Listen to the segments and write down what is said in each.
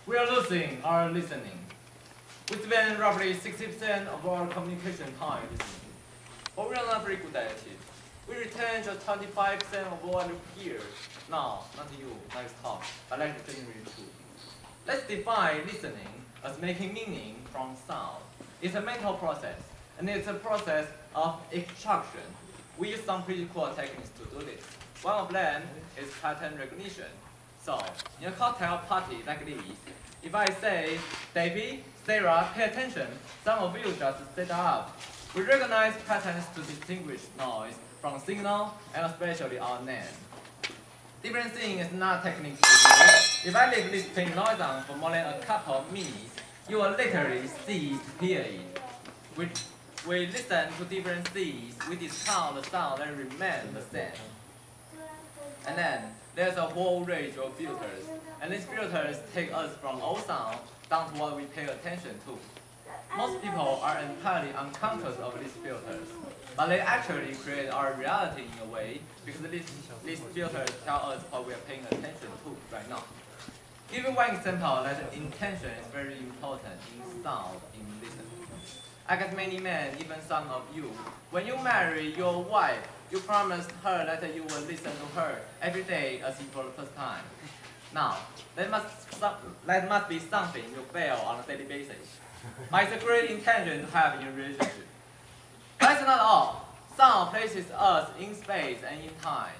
We are losing our listening. We spend roughly 60% of our communication time listening, but we are not very good at it. We retain just 25% of what we hear. Now, not you, nice talk, but let me generally true. Let's define listening as making meaning from sound. It's a mental process, and it's a process of extraction. We use some pretty cool techniques to do this. One of them is pattern recognition. So, in a cocktail party like this, if I say, Davey, Sarah, pay attention, some of you just sit up. We recognize patterns to distinguish noise from signal, and especially our name. Differencing is not technique to use. If I leave this pink noise on for more than a couple of minutes, you will literally cease to hear it. We listen to different C's, we discount the sound that remain the same. And then there's a whole range of filters, and these filters take us from all sound down to what we pay attention to. Most people are entirely unconscious of these filters, but they actually create our reality in a way because these filters tell us what we are paying attention to right now. Give you one example that intention is very important in sound in listening. I guess many men, even some of you, when you marry your wife, you promised her that you will listen to her every day as if for the first time. Now, that must be something you fail on a daily basis. But it's a great intention to have in a relationship. But that's not all. Sound places us in space and in time.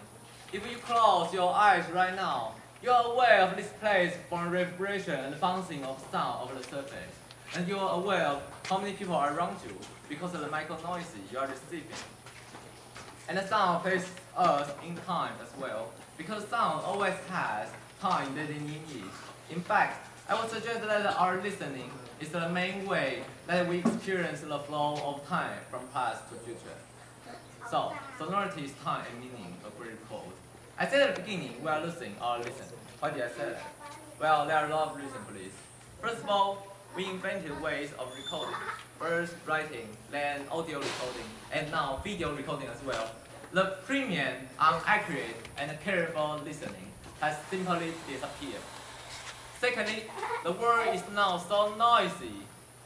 If you close your eyes right now, you are aware of this place from vibration and bouncing of sound over the surface. And you are aware of how many people are around you because of the micro noises you are receiving. And the sound places us in time as well, because sound always has time embedded in it. In fact, I would suggest that our listening is the main way that we experience the flow of time from past to future. So, sonority is time and meaning, a great quote. I said at the beginning, we are losing our listen. Why did I say that? Well, there are a lot of reasons for this. First of all, we invented ways of recording. First writing, then audio recording, and now video recording as well. The premium on accurate and careful listening has simply disappeared. Secondly, the world is now so noisy.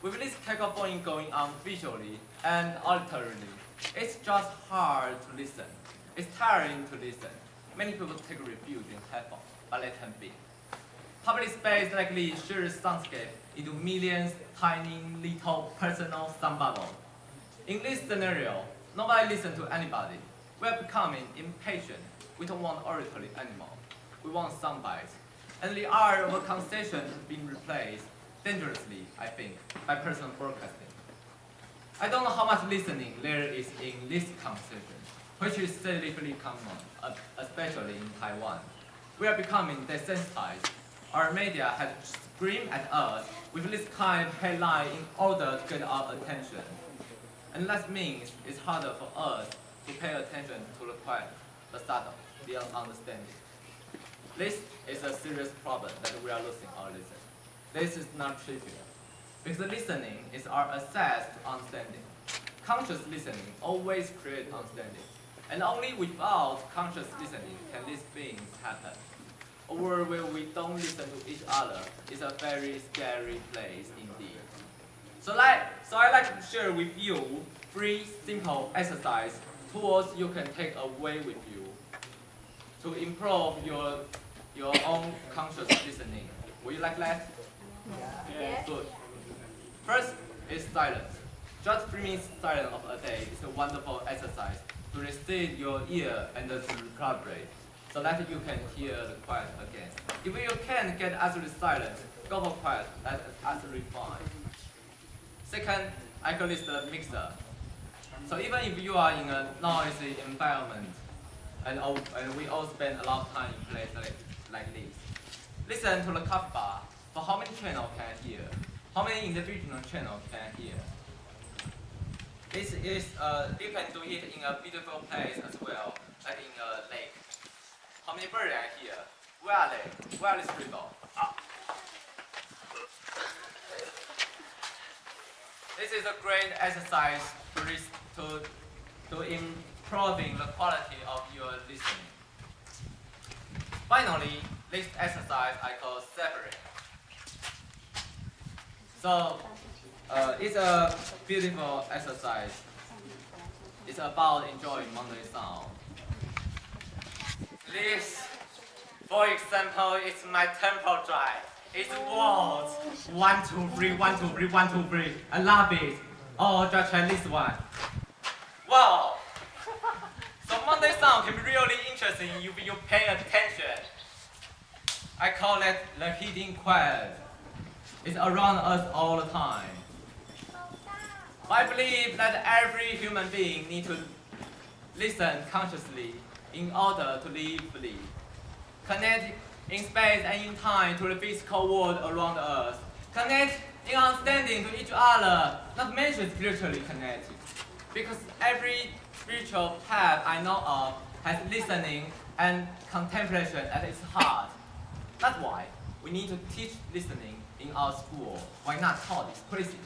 With this cacophony going on visually and auditorily, it's just hard to listen. It's tiring to listen. Many people take refuge in headphones, but let them be. Public space like this shares soundscape into millions tiny little personal sound bubbles. In this scenario, nobody listens to anybody. We are becoming impatient. We don't want oratory anymore. We want sound bites. And the art of a conversation has been replaced, dangerously, I think, by personal broadcasting. I don't know how much listening there is in this conversation, which is relatively common, especially in Taiwan. We are becoming desensitized. Our media has screamed at us with this kind of headline in order to get our attention. And that means it's harder for us to pay attention to the quiet, the subtle, the understanding. This is a serious problem that we are losing our listening. This is not trivial, because listening is our access to understanding. Conscious listening always creates understanding, and only without conscious listening can these things happen. A world where we don't listen to each other is a very scary place indeed. So I like to share with you 3 simple exercise tools you can take away with you to improve your own conscious listening. Would you like that? Yes. Good. First is silence. Just 3 minutes silence of a day is a wonderful exercise to restrain your ear and to recovery, so that you can hear the quiet again. If you can't get absolute silence, go for quiet. That is absolutely fine. Second, I call this the mixer. So even if you are in a noisy environment, and we all spend a lot of time in places like this, listen to the coffee bar for how many channels can I hear? How many individual channels can I hear? This is, you can do it in a beautiful place as well, like in a lake. How many birds are here? Where are they? Where are these people? Ah. This is a great exercise to improving the quality of your listening. Finally, this exercise I call savoring. So it's a beautiful exercise. It's about enjoying Monday sound. This, for example, is my tempo drive. It's words 1, 2, 3, 1, 2, 3, 1, 2, 3. I love it. Oh, just try this one. Wow. So Monday sound can be really interesting if you pay attention. I call it the hidden quiet. It's around us all the time. I believe that every human being needs to listen consciously in order to live fully. Connect in space and in time to the physical world around us. Connect in understanding to each other, not mention spiritually connected. Because every spiritual path I know of has listening and contemplation at its heart. That's why we need to teach listening in our school. Why not taught this crazy?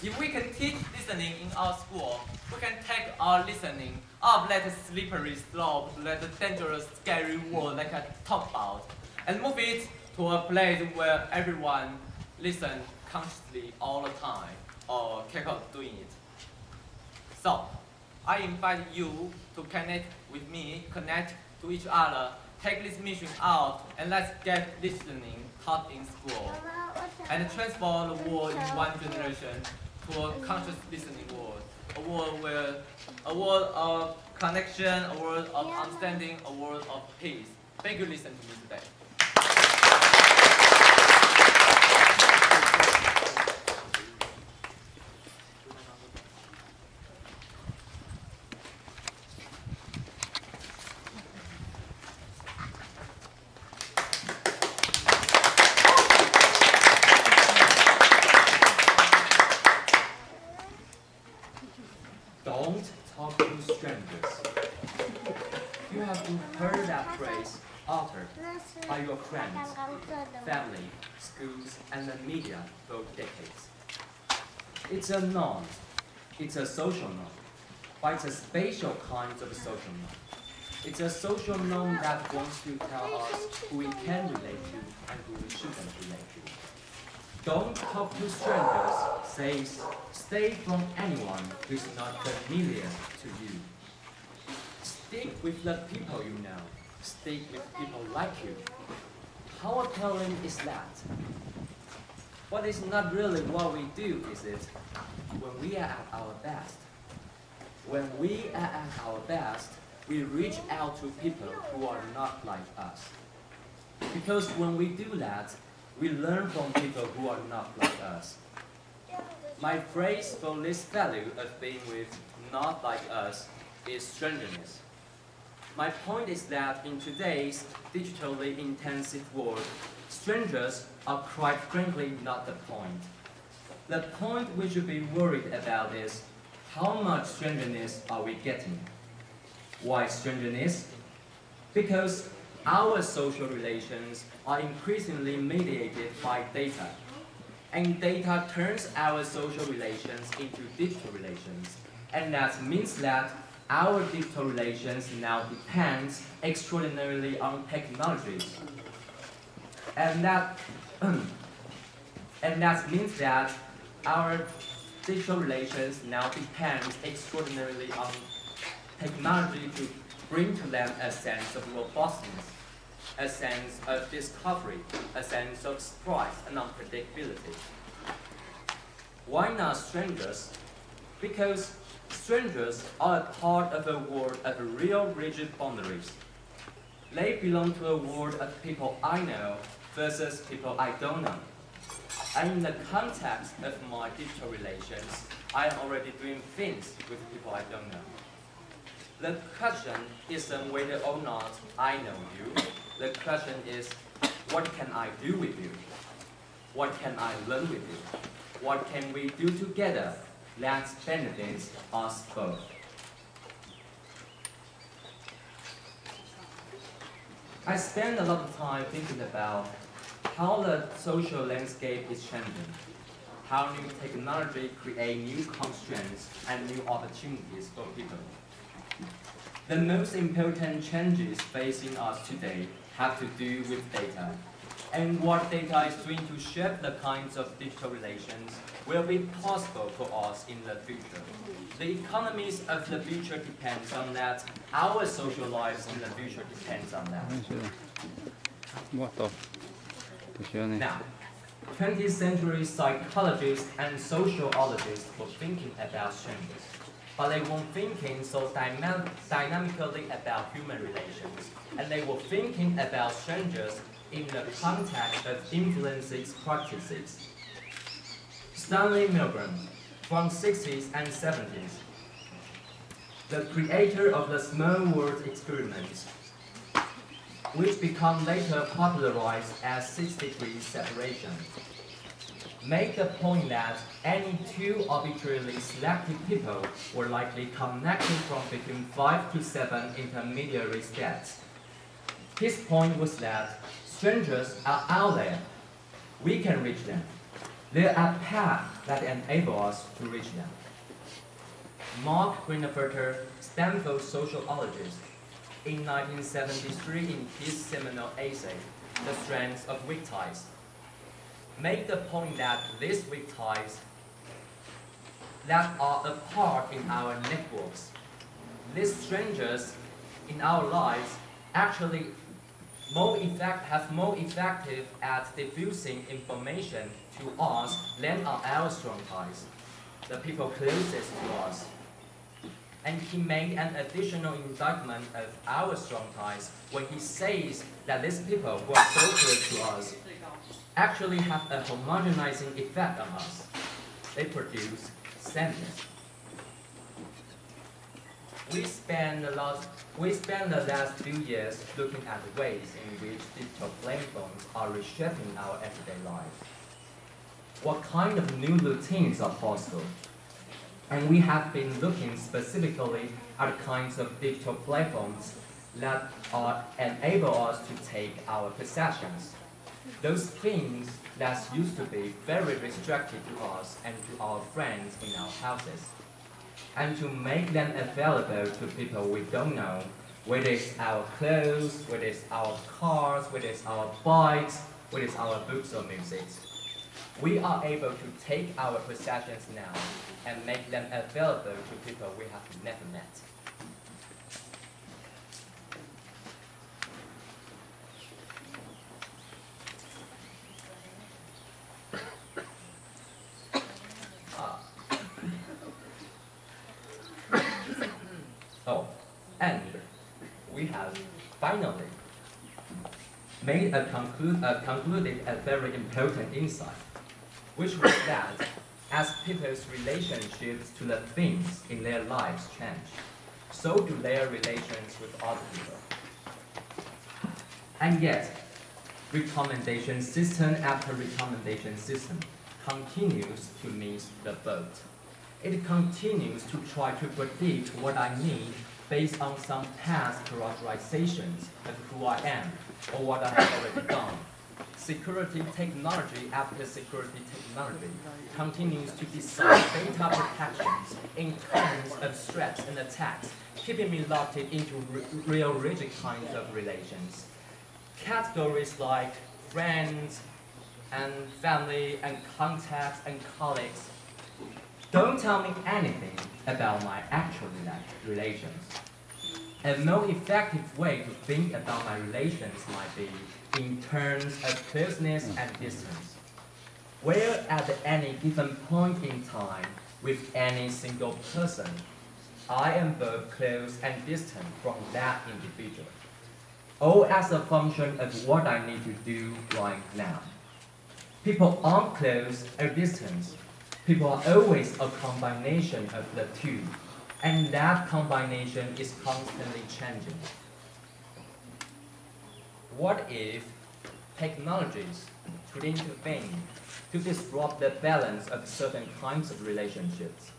If we can teach listening in our school, we can take our listening off that slippery slope, that dangerous, scary world like I talked about, and move it to a place where everyone listens consciously all the time, or capable of doing it. So, I invite you to connect with me, connect to each other, take this mission out, and let's get listening taught in school, and transform the world in one generation to a conscious listening world, a world of connection, a world of understanding, a world of peace. Thank you for listening to me today. Don't talk to strangers. You have heard that phrase uttered by your friends, family, schools, and the media for decades. It's a norm. It's a social norm. But it's a special kind of social norm. It's a social norm that wants to tell us who we can relate to and who we shouldn't relate to. Don't talk to strangers says stay from anyone who is not familiar to you. Stick with the people you know. Stick with people like you. How appealing is that? But it's not really what we do, is it? When we are at our best. When we are at our best, we reach out to people who are not like us. Because when we do that, we learn from people who are not like us. My phrase for this value of being with not like us is strangerness. My point is that in today's digitally intensive world, strangers are quite frankly not the point. The point we should be worried about is how much strangerness are we getting? Why strangerness? Because our social relations are increasingly mediated by data. And data turns our social relations into digital relations. And that means that our digital relations now depend extraordinarily on technologies. And that means that our digital relations now depend extraordinarily on technology to bring to them a sense of robustness, a sense of discovery, a sense of surprise and unpredictability. Why not strangers? Because strangers are a part of a world of real rigid boundaries. They belong to a world of people I know versus people I don't know. And in the context of my digital relations, I am already doing things with people I don't know. The question isn't whether or not I know you. The question is, what can I do with you? What can I learn with you? What can we do together that benefits us both? I spend a lot of time thinking about how the social landscape is changing, how new technology create new constraints and new opportunities for people. The most important changes facing us today have to do with data. and what data is doing to shape the kinds of digital relations will be possible for us in the future. The economies of the future depends on that. Our social lives in the future depends on that. Now, 20th century psychologists and sociologists were thinking about strangers, but they weren't thinking so dynamically about human relations, and they were thinking about strangers in the context of influencing practices. Stanley Milgram, from 60s and 70s, the creator of the small world experiments, which become later popularized as 6-degree separation, made the point that any two arbitrarily selected people were likely connected from between 5 to 7 intermediary steps. His point was that strangers are out there. We can reach them. There are paths that enable us to reach them. Mark Greenberger, Stanford sociologist, in 1973 in his seminal essay, The Strengths of Weak Ties, made the point that these weak ties that are a part in our networks, these strangers in our lives actually have more effective at diffusing information to us than are our strong ties, the people closest to us. And he made an additional indictment of our strong ties when he says that these people who are so close to us actually have a homogenizing effect on us. They produce sameness. We spent the last few years looking at the ways in which digital platforms are reshaping our everyday life. What kind of new routines are possible? And we have been looking specifically at the kinds of digital platforms that enable us to take our possessions. Those things that used to be very restricted to us and to our friends in our houses, and to make them available to people we don't know, whether it's our clothes, whether it's our cars, whether it's our bikes, whether it's our books or music. We are able to take our possessions now and make them available to people we have never met. And we have finally made concluded a very important insight, which was that as people's relationships to the things in their lives change, so do their relations with other people. And yet, recommendation system after recommendation system continues to miss the boat. It continues to try to predict what I need based on some past characterizations of who I am or what I have already done. Security technology after security technology continues to decide data protections in terms of threats and attacks, keeping me locked into real rigid kinds of relations. Categories like friends and family and contacts and colleagues don't tell me anything about my actual relations. A more effective way to think about my relations might be in terms of closeness and distance, where at any given point in time with any single person, I am both close and distant from that individual, all as a function of what I need to do right now. People aren't close or distant. People are always a combination of the two, and that combination is constantly changing. What if technologies could intervene to disrupt the balance of certain kinds of relationships?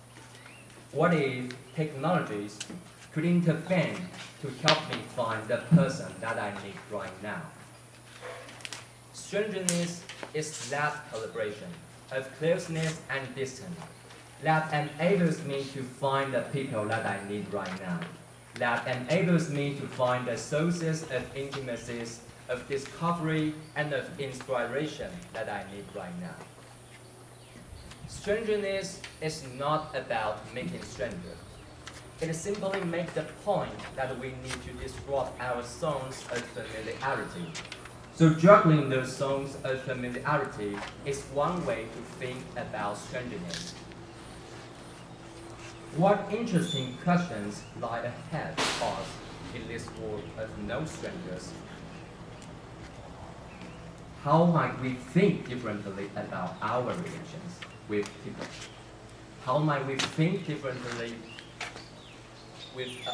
What if technologies could intervene to help me find the person that I need right now? Strangeness is that collaboration of closeness and distance that enables me to find the people that I need right now, that enables me to find the sources of intimacies of discovery and of inspiration that I need right now. Strangeness is not about making stranger. It simply makes the point that we need to disrupt our zones of familiarity. So juggling those zones of familiarity is one way to think about strangeness. What interesting questions lie ahead of us in this world of no strangers? How might we think differently about our relations with people? How might we think differently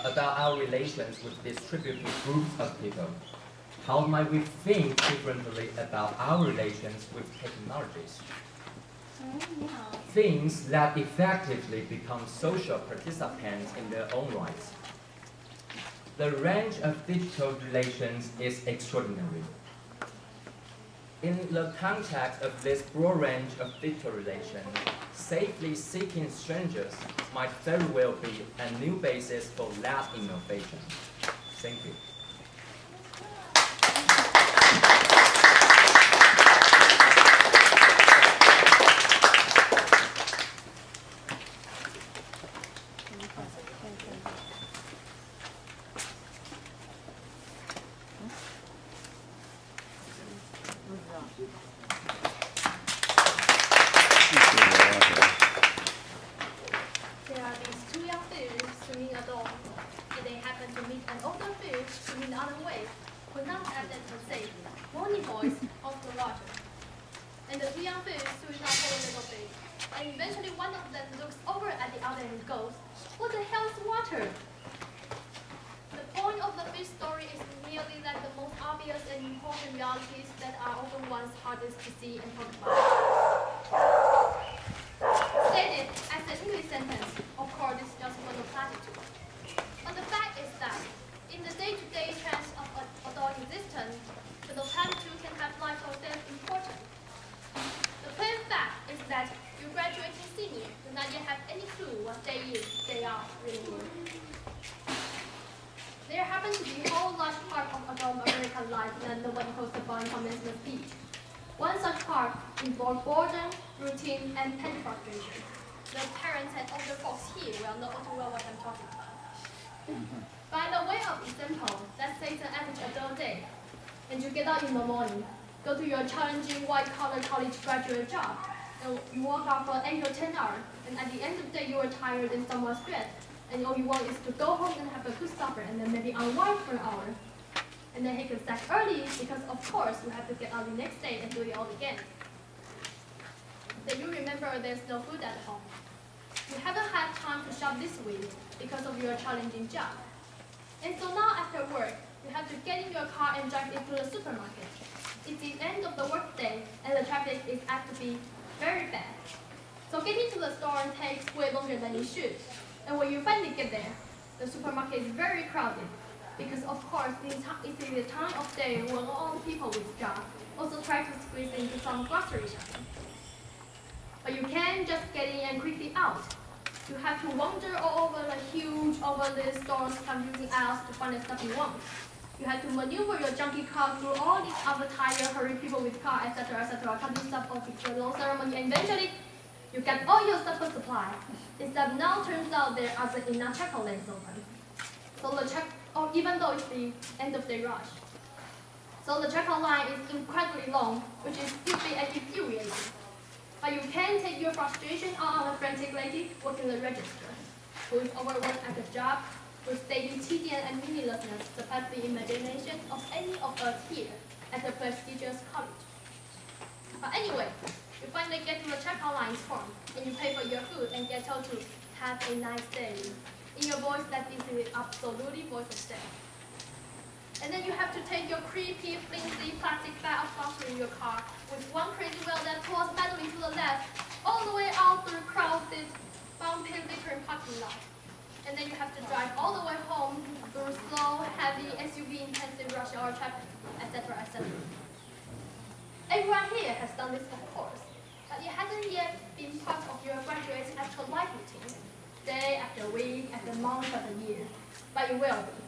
about our relations with distributed groups of people? How might we think differently about our relations with technologies? Things that effectively become social participants in their own rights. The range of digital relations is extraordinary. In the context of this broad range of digital relations, safely seeking strangers might very well be a new basis for that innovation. Thank you. There are these two young fish swimming along, and they happen to meet an older fish swimming the other way, who not evidently safe, warning voice of the water. And the two young fish swim up for a little bit, and eventually one of them looks over at the other and goes, "What the hell is water?" The point of the fish story is merely that the most obvious and important realities that are often one's hardest to see and talk about. Stated as an English sentence, of course, this is just one of platitude. But the fact is that in the day-to-day trends of adult existence, the platitude can have life or death importance. The plain fact is that your graduating senior do not yet have any clue what day in, day out really mean. There happens to be a whole large part of adult American life that nobody calls the bond commencement speech. One such part involves boredom, routine, and petty frustration. The parents and older folks here will know too well what I'm talking about. By the way of example, let's say it's an average adult day, and you get up in the morning, go to your challenging white-collar college graduate job, and you work out for 8 or 10 hours, and at the end of the day you are tired and somewhat stressed, and all you want is to go home and have a good supper, and then maybe unwind for an hour. And then take a snack early because, of course, you have to get up the next day and do it all again. Then you remember there's no food at home. You haven't had time to shop this week because of your challenging job. And so now after work, you have to get in your car and drive into the supermarket. It's the end of the workday and the traffic is apt to be very bad. So getting to the store takes way longer than it should. And when you finally get there, the supermarket is very crowded. Because of course, it's the time of day when all the people with jobs also try to squeeze into some grocery shopping. But you can't just get in and quickly out. You have to wander all over the huge overlit stores, confusing aisles to find the stuff you want. You have to maneuver your junky car through all these other tired, hurried people with car, etc., cutting stuff off with your long ceremony, and eventually, you get all your supper supply. Except now turns out there are enough checkout lanes open. So even though it's the end of the rush. So the checkout line is incredibly long, which is stupid and infuriating. But you can take your frustration out on a frantic lady working the register, who is overworked at the job, whose daily tedium and meaninglessness surpass the imagination of any of us here at the prestigious college. But anyway, you finally get to the checkout line's form, and you pay for your food and get told to have a nice day, in your voice that is the absolutely voice of death. And then you have to take your creepy, flimsy plastic bag of groceries in your car with one crazy wheel that tours madly to the left, all the way out through crowded, bumpy, littering parking lot. And then you have to drive all the way home through slow, heavy, SUV-intensive rush hour traffic, etc., etc. Everyone here has done this, of course, but it hasn't yet been part of your graduate's actual life routine. Day after week, after month, after year, but it will be.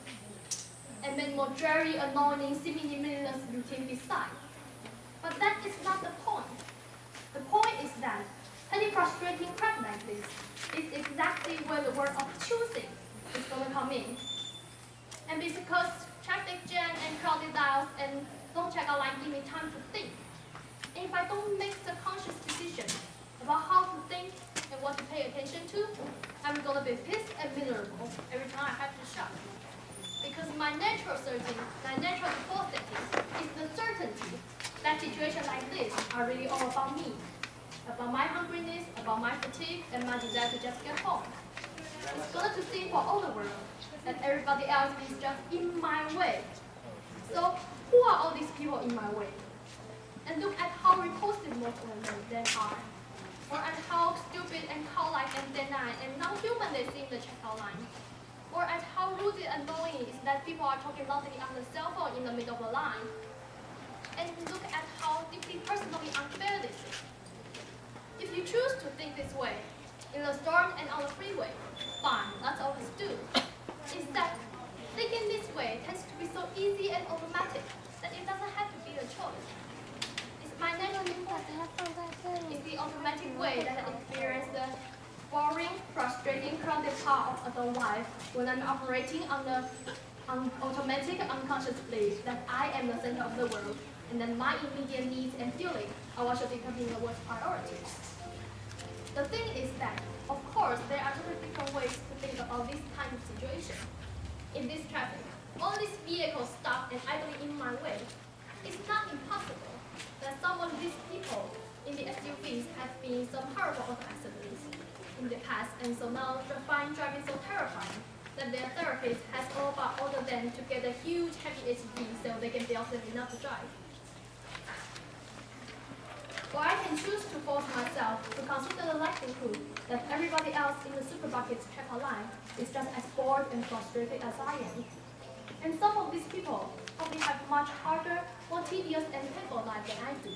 and many more dreary, annoying, seemingly meaningless routines beside. But that is not the point. The point is that any frustrating crap like this is exactly where the word of choosing is going to come in. And because traffic jam and crowded aisles and don't check out line give me time to think. And if I don't make the conscious decision about how to think and what to pay attention to, I'm going to be pissed and miserable every time I have to shop. Because my natural setting, my natural default setting, is the certainty that situations like this are really all about me, about my hungriness, about my fatigue, and my desire to just get home. It's going to seem for all the world that everybody else is just in my way. So, who are all these people in my way? And look at how repulsive most of them are. Or at how stupid and cow-like and denied and non-human they seem in the checkout line. Or at how rude and annoying is that people are talking loudly on the cell phone in the middle of the line. And look at how deeply personally unfair this is. If you choose to think this way, in the storm and on the freeway, fine, let's always do. Is that thinking this way tends to be so easy and automatic that it doesn't have to be a choice. It's my natural impulse. It's the automatic way that I experience the boring, frustrating, crowded part of adult life when I'm operating on the automatic, unconscious belief that I am the center of the world and that my immediate needs and feelings are what should be the world's priorities. The thing is that, of course, there are totally different ways to think about this kind of situation. In this traffic, all these vehicles stop and idly in my way. It's not impossible that some of these people in the SUVs have been some horrible auto accidents in the past, and so now they find driving so terrifying that their therapist has all but ordered them to get a huge heavy SUV so they can feel safe enough to drive. Or I can choose to force myself to consider the likelihood that everybody else in the supermarket's checkout line is just as bored and frustrated as I am. And some of these people probably have much harder, more tedious and painful life than I do.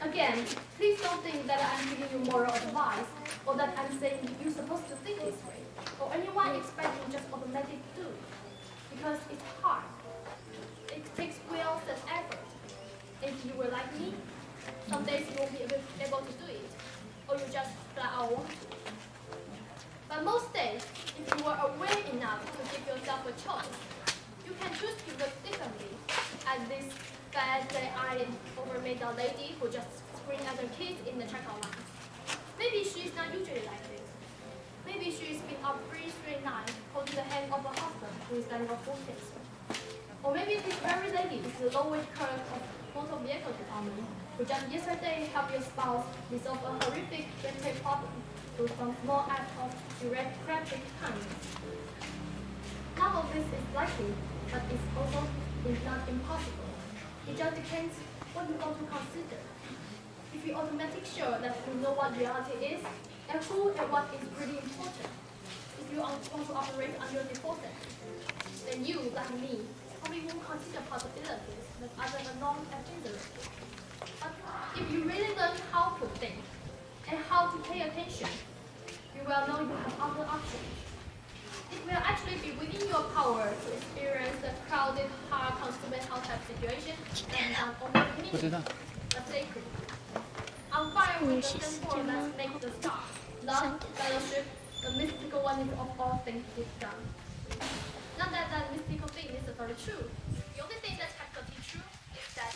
Again, please don't think that I'm giving you moral advice, or that I'm saying you're supposed to think this way, or anyone expecting just automatic do, because it's hard. It takes will and effort. If you were like me, some days you won't be able to do it, or you just flat out want to. But most days, if you were aware enough to give yourself a choice, you can choose to look differently at this bad-eyed, over-made-out lady who just screamed at her kids in the checkout line. Maybe she's not usually like this. Maybe she's been up 3 straight nights holding the hand of her husband who is dying of bone cancer. Or maybe this very lady is the low-wage clerk of motor vehicle department who just yesterday helped your spouse resolve a horrific rental problem through some small act of direct practical kindness. None of this is likely, but it's also not impossible. It just depends what you want to consider. If you automatically sure that you know what reality is, and who and what is really important, if you want to operate on your default setting, then you, like me, probably won't consider possibilities that other unknown and dangerous. But if you really learn how to think and how to pay attention, you will know you have other options. It will actually be within your power to experience the crowded, hard, consumer type situation that is not only meaningful, but sacred. I'm fine with the simple let's make the start. Love, fellowship, the mystical oneness of all things is done. Not that that mystical thing is necessarily true. The only thing that's practically true is that